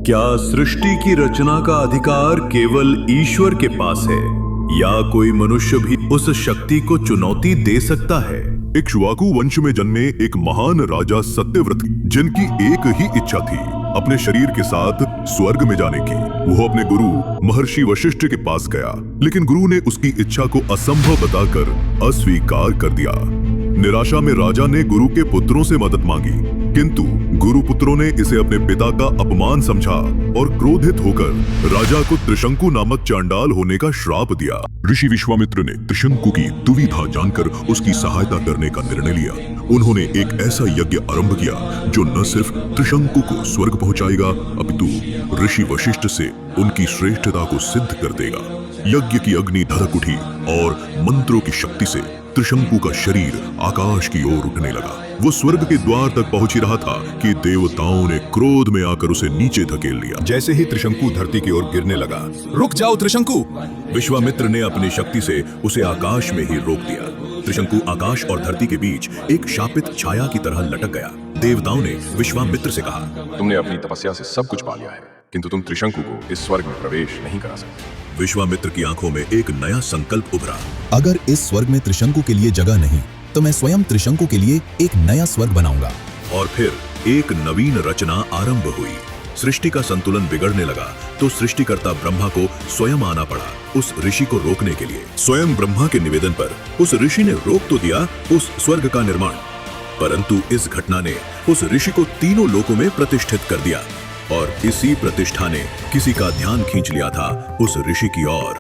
क्या सृष्टि की रचना का अधिकार केवल ईश्वर के पास है या कोई मनुष्य भी उस शक्ति को चुनौती दे सकता है? इक्ष्वाकु वंश में जन्मे एक महान राजा सत्यव्रत जिनकी एक ही इच्छा थी अपने शरीर के साथ स्वर्ग में जाने की। वो अपने गुरु महर्षि वशिष्ठ के पास गया, लेकिन गुरु ने उसकी इच्छा को असंभव बताकर अस्वीकार कर दिया। निराशा में राजा ने गुरु के पुत्रों से मदद मांगी, किंतु गुरु पुत्रों ने इसे अपने पिता का अपमान समझा और क्रोधित होकर राजा को त्रिशंकु नामक चांडाल होने का श्राप दिया। ऋषि विश्वामित्र ने त्रिशंकु की दुविधा जानकर उसकी सहायता करने का निर्णय लिया। उन्होंने एक ऐसा यज्ञ आरंभ किया जो न सिर्फ त्रिशंकु को स्वर्ग पहुंचाएगा, अपितु ऋषि वशिष्ठ से उनकी श्रेष्ठता को सिद्ध कर देगा। यज्ञ की अग्नि धधक उठी और मंत्रों की शक्ति से त्रिशंकु का शरीर आकाश की ओर उठने लगा। वो स्वर्ग के द्वार तक पहुंच ही रहा था कि देवताओं ने क्रोध में आकर उसे नीचे धकेल लिया। जैसे ही त्रिशंकु धरती की ओर गिरने लगा, रुक जाओ त्रिशंकु! विश्वामित्र ने अपनी शक्ति से उसे आकाश में ही रोक दिया। त्रिशंकु आकाश और धरती के बीच एक शापित छाया की तरह लटक गया। देवताओं ने विश्वामित्र से कहा, तुमने अपनी तपस्या से सब कुछ पा लिया है, किंतु तुम त्रिशंकु को इस स्वर्ग में प्रवेश नहीं करा सकते। विश्वामित्र की आंखों में एक नया संकल्प उभरा। अगर इस स्वर्ग में त्रिशंकु के लिए जगह नहीं तो मैं स्वयं त्रिशंकु के लिए एक नया स्वर्ग बनाऊंगा। और फिर एक नवीन रचना आरंभ हुई। सृष्टि का संतुलन बिगड़ने लगा तो सृष्टिकर्ता ब्रह्मा को स्वयं आना पड़ा उस ऋषि को रोकने के लिए। स्वयं ब्रह्मा के निवेदन पर उस ऋषि ने रोक तो दिया उस स्वर्ग का निर्माण, परंतु इस घटना ने उस ऋषि को तीनों लोकों में प्रतिष्ठित कर दिया और इसी प्रतिष्ठा ने किसी का ध्यान खींच लिया था उस ऋषि की ओर।